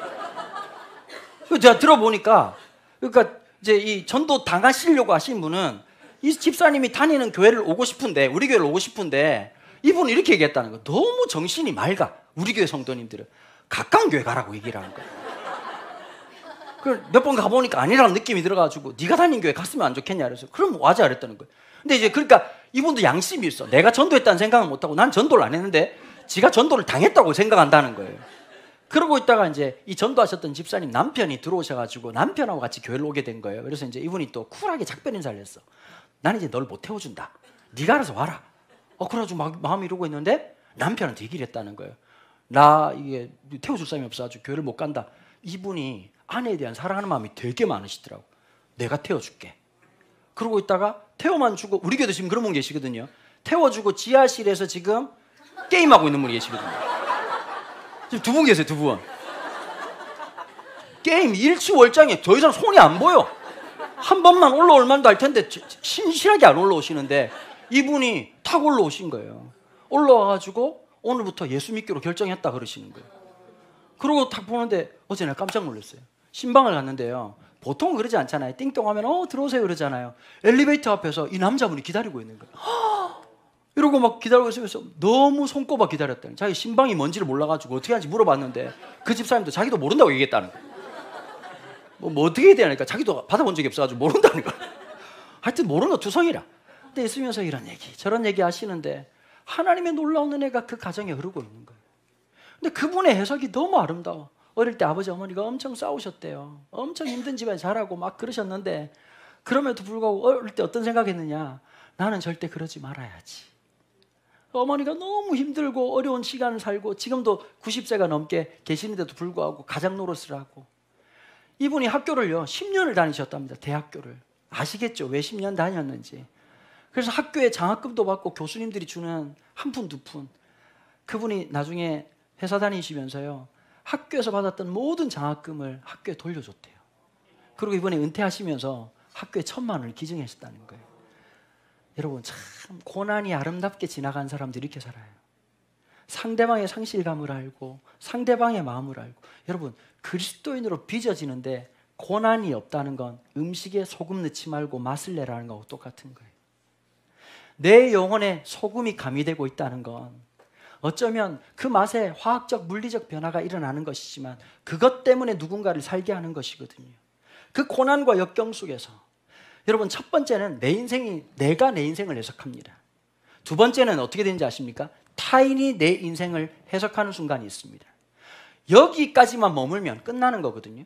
제가 들어보니까, 그러니까 이제 이 전도 당하시려고 하신 분은 이 집사님이 다니는 교회를 오고 싶은데, 우리 교회를 오고 싶은데, 이분은 이렇게 얘기했다는 거예요. 너무 정신이 맑아. 우리 교회 성도님들은 가까운 교회 가라고 얘기를 하는 거예요. 몇 번 가보니까 아니라는 느낌이 들어가지고 네가 다닌 교회 갔으면 안 좋겠냐 그래서 그럼 와자 그랬다는 거예요. 근데 이제 그러니까 이분도 양심이 있어. 내가 전도했다는 생각은 못하고 난 전도를 안 했는데 지가 전도를 당했다고 생각한다는 거예요. 그러고 있다가 이제 이 전도하셨던 집사님 남편이 들어오셔가지고 남편하고 같이 교회를 오게 된 거예요. 그래서 이제 이분이 또 쿨하게 작별 인사를 했어. 나는 이제 널 못 태워준다. 네가 알아서 와라. 그래가지고 마음이 이러고 있는데 남편한테 얘기를 했다는 거예요. 나 이게 태워줄 사람이 없어가지고 교회를 못 간다. 이분이 아내에 대한 사랑하는 마음이 되게 많으시더라고. 내가 태워줄게. 그러고 있다가 태워만 주고, 우리 교회도 지금 그런 분 계시거든요. 태워주고 지하실에서 지금 게임하고 있는 분이 계시거든요. 지금 두 분 계세요, 두 분. 게임 일취월장에 더 이상 손이 안 보여. 한 번만 올라올 만도 할 텐데 신실하게 안 올라오시는데 이분이 탁 올라오신 거예요. 올라와가지고 오늘부터 예수 믿기로 결정했다 그러시는 거예요. 그러고 탁 보는데 어제 내가 깜짝 놀랐어요. 신방을 갔는데요, 보통 그러지 않잖아요. 띵동하면 들어오세요 그러잖아요. 엘리베이터 앞에서 이 남자분이 기다리고 있는 거예요. 이러고 막 기다리고 있으면서 너무 손꼽아 기다렸다는, 자기 신방이 뭔지를 몰라가지고 어떻게 하는지 물어봤는데 그 집사님도 자기도 모른다고 얘기했다는 거예요. 뭐 어떻게 해야 되니까 자기도 받아본 적이 없어가지고 모른다는 거예요. 하여튼 모르는 거 투성이라. 근데 있으면서 이런 얘기 저런 얘기 하시는데 하나님의 놀라운 은혜가 그 가정에 흐르고 있는 거예요. 근데 그분의 해석이 너무 아름다워. 어릴 때 아버지 어머니가 엄청 싸우셨대요. 엄청 힘든 집에 자라고 막 그러셨는데 그럼에도 불구하고 어릴 때 어떤 생각했느냐, 나는 절대 그러지 말아야지. 어머니가 너무 힘들고 어려운 시간을 살고 지금도 90세가 넘게 계시는데도 불구하고 가장 노릇을 하고, 이분이 학교를요 10년을 다니셨답니다. 대학교를. 아시겠죠? 왜 10년 다녔는지. 그래서 학교에 장학금도 받고 교수님들이 주는 한 푼, 두 푼. 그분이 나중에 회사 다니시면서요 학교에서 받았던 모든 장학금을 학교에 돌려줬대요. 그리고 이번에 은퇴하시면서 학교에 1,000만 원을 기증하셨다는 거예요. 여러분, 참 고난이 아름답게 지나간 사람들이 이렇게 살아요. 상대방의 상실감을 알고 상대방의 마음을 알고. 여러분, 그리스도인으로 빚어지는데 고난이 없다는 건 음식에 소금 넣지 말고 맛을 내라는 거하고 똑같은 거예요. 내 영혼에 소금이 가미되고 있다는 건 어쩌면 그 맛에 화학적 물리적 변화가 일어나는 것이지만 그것 때문에 누군가를 살게 하는 것이거든요. 그 고난과 역경 속에서 여러분, 첫 번째는 내가 내 인생을 해석합니다. 두 번째는 어떻게 되는지 아십니까? 타인이 내 인생을 해석하는 순간이 있습니다. 여기까지만 머물면 끝나는 거거든요.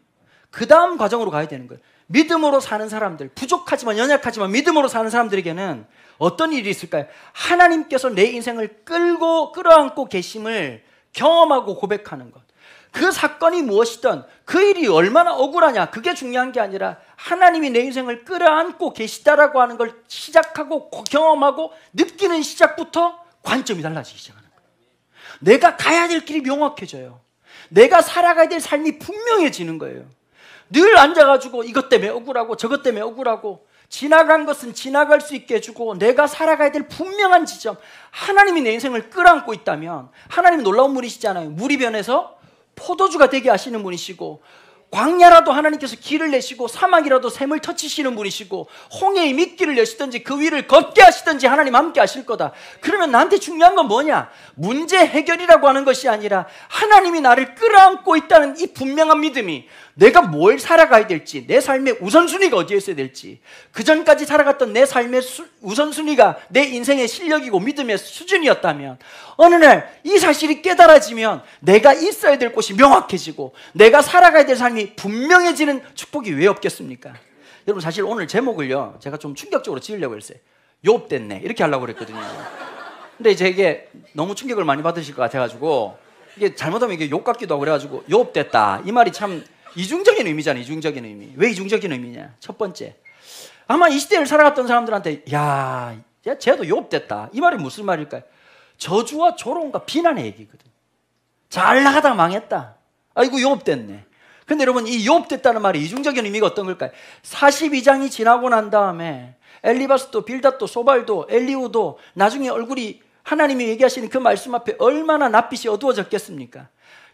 그 다음 과정으로 가야 되는 거예요. 믿음으로 사는 사람들, 부족하지만 연약하지만 믿음으로 사는 사람들에게는 어떤 일이 있을까요? 하나님께서 내 인생을 끌어안고 계심을 경험하고 고백하는 것. 그 사건이 무엇이든 그 일이 얼마나 억울하냐, 그게 중요한 게 아니라 하나님이 내 인생을 끌어안고 계시다라고 하는 걸 시작하고 경험하고 느끼는 시작부터 관점이 달라지기 시작하는 거예요. 내가 가야 될 길이 명확해져요. 내가 살아가야 될 삶이 분명해지는 거예요. 늘 앉아가지고 이것 때문에 억울하고 저것 때문에 억울하고, 지나간 것은 지나갈 수 있게 해주고 내가 살아가야 될 분명한 지점, 하나님이 내 인생을 끌어안고 있다면, 하나님은 놀라운 분이시잖아요. 물이 변해서 포도주가 되게 하시는 분이시고, 광야라도 하나님께서 길을 내시고 사막이라도 샘을 터치시는 분이시고, 홍해의 미끼를 내시든지 그 위를 걷게 하시든지 하나님 함께 하실 거다. 그러면 나한테 중요한 건 뭐냐? 문제 해결이라고 하는 것이 아니라 하나님이 나를 끌어안고 있다는 이 분명한 믿음이, 내가 뭘 살아가야 될지, 내 삶의 우선순위가 어디에 있어야 될지, 그전까지 살아갔던 내 삶의 우선순위가 내 인생의 실력이고 믿음의 수준이었다면, 어느 날 이 사실이 깨달아지면 내가 있어야 될 곳이 명확해지고 내가 살아가야 될 삶이 분명해지는 축복이 왜 없겠습니까? 여러분, 사실 오늘 제목을요, 제가 좀 충격적으로 지으려고 했어요. 욥 됐네, 이렇게 하려고 그랬거든요. 근데 이제 이게 너무 충격을 많이 받으실 것 같아가지고, 이게 잘못하면 이게 욕 같기도 하고 그래가지고 욥 됐다, 이 말이 참 이중적인 의미잖아요. 이중적인 의미. 왜 이중적인 의미냐? 첫 번째, 아마 이 시대를 살아갔던 사람들한테 야 쟤도 욥 됐다, 이 말이 무슨 말일까요? 저주와 조롱과 비난의 얘기거든. 잘 나가다가 망했다, 아이고 욥 됐네. 근데 여러분, 이 욥 됐다는 말이 이중적인 의미가 어떤 걸까요? 42장이 지나고 난 다음에 엘리바스도 빌닷도 소발도 엘리후도 나중에 얼굴이 하나님이 얘기하시는 그 말씀 앞에 얼마나 낯빛이 어두워졌겠습니까?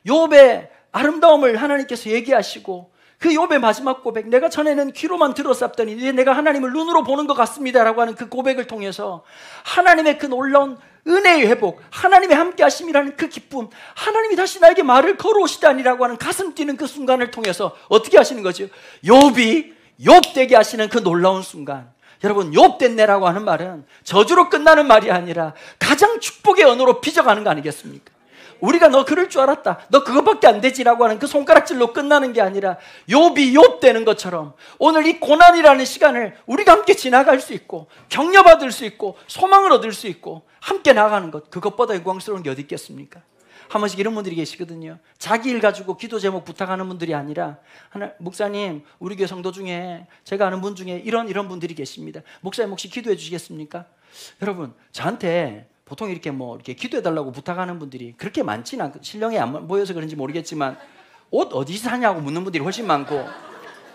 욥의 아름다움을 하나님께서 얘기하시고, 그 욥의 마지막 고백, 내가 전에는 귀로만 들었었더니 이제 내가 하나님을 눈으로 보는 것 같습니다 라고 하는 그 고백을 통해서 하나님의 그 놀라운 은혜의 회복, 하나님의 함께 하심이라는 그 기쁨, 하나님이 다시 나에게 말을 걸어오시다니라고 하는 가슴 뛰는 그 순간을 통해서 어떻게 하시는 거죠? 욥이 욥되게 하시는 그 놀라운 순간. 여러분, 욥 됐네라고 하는 말은 저주로 끝나는 말이 아니라 가장 축복의 언어로 빚어가는 거 아니겠습니까? 우리가 너 그럴 줄 알았다, 너 그것밖에 안 되지라고 하는 그 손가락질로 끝나는 게 아니라 욥이 욥 되는 것처럼, 오늘 이 고난이라는 시간을 우리가 함께 지나갈 수 있고 격려받을 수 있고 소망을 얻을 수 있고 함께 나아가는 것, 그것보다 영광스러운 게 어디 있겠습니까? 한 번씩 이런 분들이 계시거든요. 자기 일 가지고 기도 제목 부탁하는 분들이 아니라, 목사님, 우리 교회 성도 중에 제가 아는 분 중에 이런 분들이 계십니다. 목사님 혹시 기도해 주시겠습니까? 여러분, 저한테 보통 이렇게 이렇게 기도해달라고 부탁하는 분들이 그렇게 많지는 않고, 신령이 안 보여서 그런지 모르겠지만 옷 어디서 사냐고 묻는 분들이 훨씬 많고,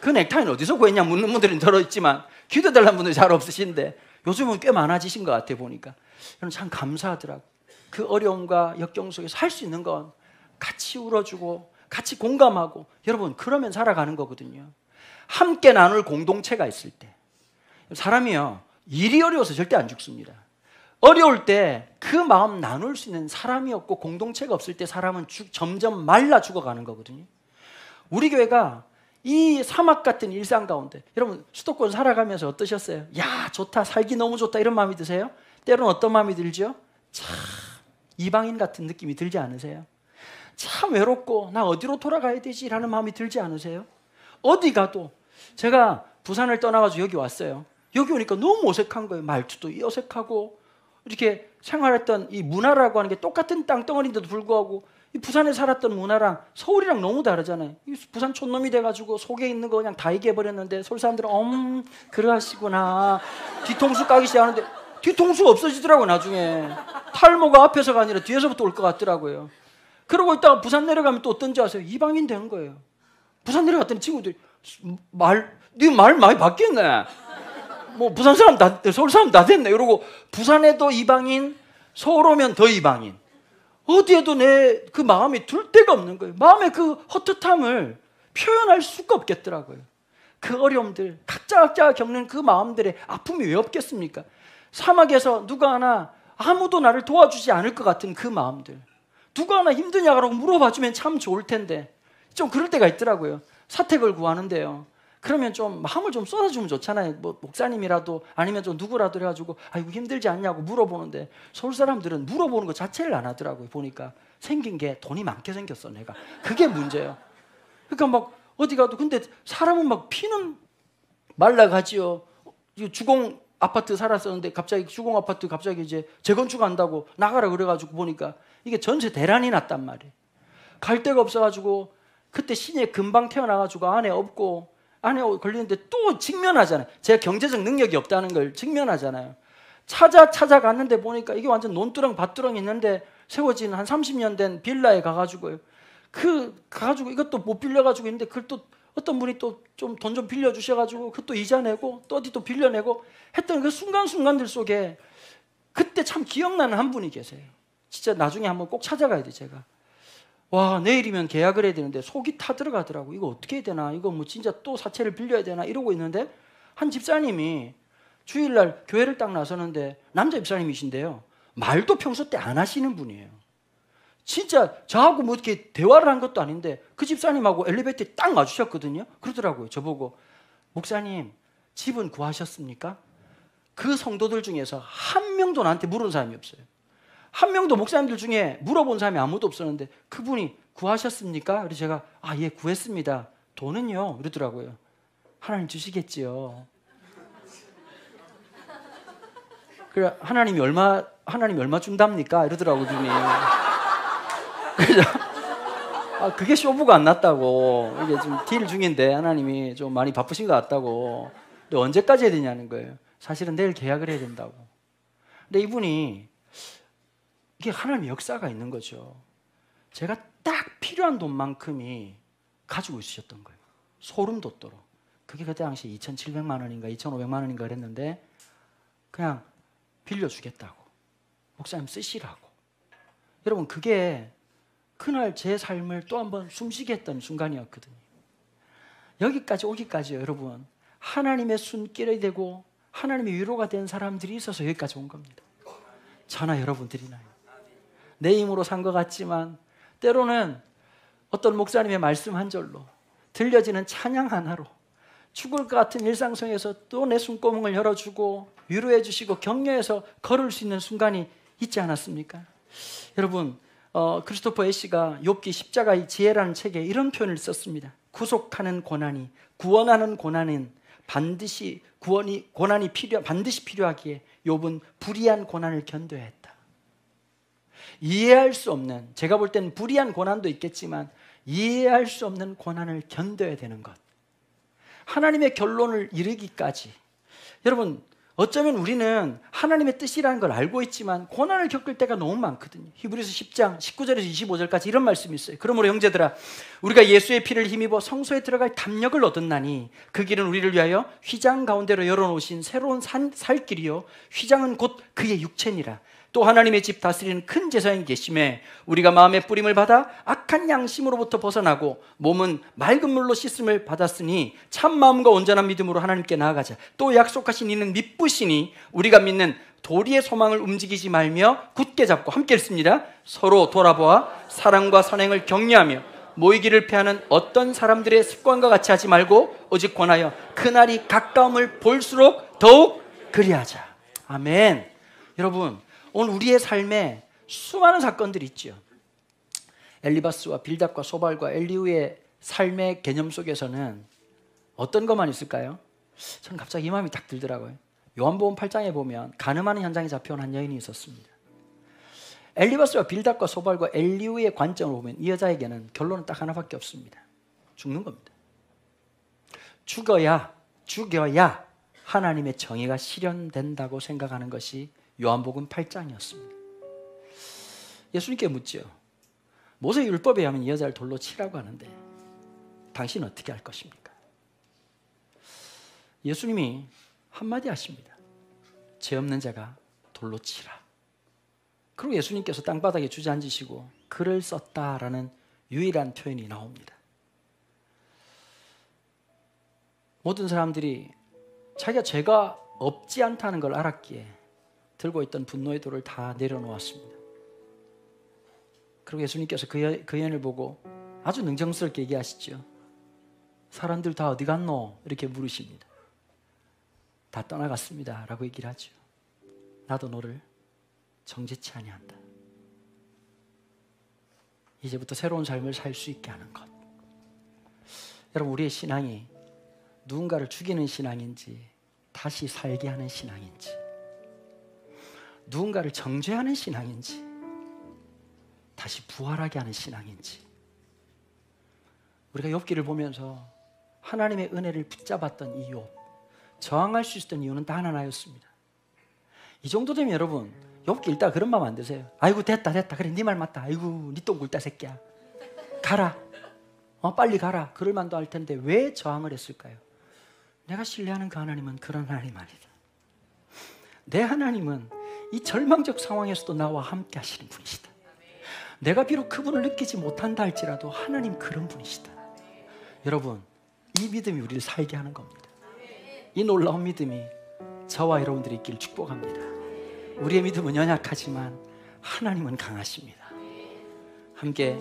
그 넥타이는 어디서 구했냐 묻는 분들은 들어있지만 기도해달라는 분들이 잘 없으신데, 요즘은 꽤 많아지신 것 같아 보니까. 저는 참 감사하더라고. 그 어려움과 역경 속에서 할 수 있는 건 같이 울어주고 같이 공감하고, 여러분, 그러면 살아가는 거거든요. 함께 나눌 공동체가 있을 때, 사람이요, 일이 어려워서 절대 안 죽습니다. 어려울 때 그 마음 나눌 수 있는 사람이 없고 공동체가 없을 때 사람은 점점 말라 죽어가는 거거든요. 우리 교회가 이 사막 같은 일상 가운데, 여러분 수도권 살아가면서 어떠셨어요? 야, 좋다, 살기 너무 좋다, 이런 마음이 드세요? 때로는 어떤 마음이 들죠? 참 이방인 같은 느낌이 들지 않으세요? 참 외롭고 나 어디로 돌아가야 되지? 라는 마음이 들지 않으세요? 어디 가도, 제가 부산을 떠나가지고 여기 왔어요. 여기 오니까 너무 어색한 거예요. 말투도 어색하고, 이렇게 생활했던 이 문화라고 하는 게 똑같은 땅덩어리인데도 불구하고 이 부산에 살았던 문화랑 서울이랑 너무 다르잖아요. 부산 촌놈이 돼가지고 속에 있는 거 그냥 다 얘기해버렸는데, 서울 사람들은 그러시구나, 뒤통수 까기 시작하는데 뒤통수가 없어지더라고요. 나중에 탈모가 앞에서가 아니라 뒤에서부터 올 것 같더라고요. 그러고 있다가 부산 내려가면 또 어떤지 아세요? 이방인 되는 거예요. 부산 내려갔더니 친구들이 네 말 많이 바뀌었네, 부산 사람 다, 서울 사람 다 됐네 이러고, 부산에도 이방인, 서울 오면 더 이방인, 어디에도 내 그 마음이 둘 데가 없는 거예요. 마음의 그 헛헛함을 표현할 수가 없겠더라고요. 그 어려움들, 각자가 겪는 그 마음들의 아픔이 왜 없겠습니까? 사막에서 누가 하나 아무도 나를 도와주지 않을 것 같은 그 마음들, 누가 하나 힘드냐고 물어봐주면 참 좋을 텐데, 좀 그럴 때가 있더라고요. 사택을 구하는데요, 그러면 좀 마음을 좀 쏟아주면 좋잖아요. 뭐 목사님이라도 아니면 좀 누구라도 해가지고 아이고 힘들지 않냐고 물어보는데 서울 사람들은 물어보는 것 자체를 안 하더라고요. 보니까 생긴 게 돈이 많게 생겼어. 내가 그게 문제예요. 그러니까 막 어디 가도 근데 사람은 막 피는 말라가지요. 주공 아파트 살았었는데 갑자기 주공 아파트 갑자기 이제 재건축한다고 나가라 그래가지고 보니까 이게 전세 대란이 났단 말이에요. 갈 데가 없어가지고 그때 신에 금방 태어나가지고 아내 없고 아내 걸리는데 또 직면하잖아요. 제가 경제적 능력이 없다는 걸 직면하잖아요. 찾아갔는데 보니까 이게 완전 논두렁 밭두렁 있는데 세워진 한 30년 된 빌라에 가가지고요. 가가지고 이것도 못 빌려가지고 있는데 그걸 또 어떤 분이 또 좀 돈 좀 빌려주셔가지고 그것도 이자 내고 또 어디 또 빌려내고 했던 그 순간순간들 속에 그때 참 기억나는 한 분이 계세요. 진짜 나중에 한번 꼭 찾아가야 돼 제가. 와 내일이면 계약을 해야 되는데 속이 타들어가더라고. 이거 어떻게 해야 되나, 이거 뭐 진짜 또 사채를 빌려야 되나 이러고 있는데 한 집사님이 주일날 교회를 딱 나서는데 남자 집사님이신데요, 말도 평소 때 안 하시는 분이에요. 진짜 저하고 뭐 이렇게 대화를 한 것도 아닌데 그 집사님하고 엘리베이터에 딱 마주쳤거든요. 그러더라고요. 저보고 목사님 집은 구하셨습니까? 그 성도들 중에서 한 명도 나한테 물은 사람이 없어요. 한 명도 목사님들 중에 물어본 사람이 아무도 없었는데 그분이 구하셨습니까? 그래서 제가 예 구했습니다. 돈은요? 이러더라고요. 하나님 주시겠지요. 그래 하나님 얼마 준답니까? 이러더라고요. 주님. 그래서 그게 쇼부가 안 났다고, 이게 지금 딜 중인데 하나님이 좀 많이 바쁘신 것 같다고. 근데 언제까지 해야 되냐는 거예요. 사실은 내일 계약을 해야 된다고. 근데 이분이 이게 하나님의 역사가 있는 거죠. 제가 딱 필요한 돈만큼이 가지고 있으셨던 거예요. 소름 돋도록. 그게 그때 당시 2,700만 원인가 2,500만 원인가 그랬는데 그냥 빌려주겠다고, 목사님 쓰시라고. 여러분 그게 그날 제 삶을 또 한 번 숨쉬게 했던 순간이었거든요. 여기까지 오기까지요. 여러분 하나님의 손길이 되고 하나님의 위로가 된 사람들이 있어서 여기까지 온 겁니다. 저나 여러분들이나요. 내 힘으로 산 것 같지만 때로는 어떤 목사님의 말씀 한 절로, 들려지는 찬양 하나로 죽을 것 같은 일상 속에서 또 내 숨구멍을 열어주고 위로해 주시고 격려해서 걸을 수 있는 순간이 있지 않았습니까? 여러분 크리스토퍼 애쉬가 욥기 십자가의 지혜라는 책에 이런 표현을 썼습니다. 구속하는 고난이, 구원하는 고난은 반드시 반드시 필요하기에 욥은 불의한 고난을 견뎌야 했다. 이해할 수 없는, 제가 볼 때는 불의한 고난도 있겠지만 이해할 수 없는 고난을 견뎌야 되는 것, 하나님의 결론을 이르기까지. 여러분 어쩌면 우리는 하나님의 뜻이라는 걸 알고 있지만 고난을 겪을 때가 너무 많거든요. 히브리서 10장 19절에서 25절까지 이런 말씀이 있어요. 그러므로 형제들아 우리가 예수의 피를 힘입어 성소에 들어갈 담력을 얻었나니 그 길은 우리를 위하여 휘장 가운데로 열어놓으신 새로운 살 길이요 휘장은 곧 그의 육체니라. 또 하나님의 집 다스리는 큰 제사장이 계심에 우리가 마음의 뿌림을 받아 악한 양심으로부터 벗어나고 몸은 맑은 물로 씻음을 받았으니 참 마음과 온전한 믿음으로 하나님께 나아가자. 또 약속하신 이는 미쁘시니 우리가 믿는 도리의 소망을 움직이지 말며 굳게 잡고, 함께 읽습니다. 서로 돌아보아 사랑과 선행을 격려하며 모이기를 피하는 어떤 사람들의 습관과 같이 하지 말고 오직 권하여 그날이 가까움을 볼수록 더욱 그리하자. 아멘. 여러분 오늘 우리의 삶에 수많은 사건들이 있죠. 엘리바스와 빌닷과 소발과 엘리후의 삶의 개념 속에서는 어떤 것만 있을까요? 저는 갑자기 이 마음이 딱 들더라고요. 요한복음 8장에 보면 간음하는 현장에 잡혀온 한 여인이 있었습니다. 엘리바스와 빌닷과 소발과 엘리후의 관점을 보면 이 여자에게는 결론은 딱 하나밖에 없습니다. 죽는 겁니다. 죽여야 하나님의 정의가 실현된다고 생각하는 것이 요한복음 8장이었습니다. 예수님께 묻죠. 모세 율법에 의하면 이 여자를 돌로 치라고 하는데 당신은 어떻게 할 것입니까? 예수님이 한마디 하십니다. 죄 없는 자가 돌로 치라. 그리고 예수님께서 땅바닥에 주저앉으시고 글을 썼다라는 유일한 표현이 나옵니다. 모든 사람들이 자기가 죄가 없지 않다는 걸 알았기에 들고 있던 분노의 돌을 다 내려놓았습니다. 그리고 예수님께서 그 여인을 보고 아주 능정스럽게 얘기하시죠. 사람들 다 어디 갔노? 이렇게 물으십니다. 다 떠나갔습니다 라고 얘기를 하죠. 나도 너를 정죄치 아니한다. 이제부터 새로운 삶을 살 수 있게 하는 것. 여러분, 우리의 신앙이 누군가를 죽이는 신앙인지 다시 살게 하는 신앙인지, 누군가를 정죄하는 신앙인지 다시 부활하게 하는 신앙인지. 우리가 욥기를 보면서 하나님의 은혜를 붙잡았던 이 욥, 저항할 수 있었던 이유는 단 하나였습니다. 이 정도 되면 여러분, 욥기 읽다가 그런 마음 안 드세요? 아이고 됐다 그래 네 말 맞다. 아이고 네 똥 굴다 새끼야, 가라. 빨리 가라. 그럴 만도 할 텐데 왜 저항을 했을까요? 내가 신뢰하는 그 하나님은 그런 하나님 아니다. 내 하나님은 이 절망적 상황에서도 나와 함께 하시는 분이시다. 내가 비록 그분을 느끼지 못한다 할지라도 하나님 그런 분이시다. 여러분, 이 믿음이 우리를 살게 하는 겁니다. 이 놀라운 믿음이 저와 여러분들이 있기를 축복합니다. 우리의 믿음은 연약하지만 하나님은 강하십니다. 함께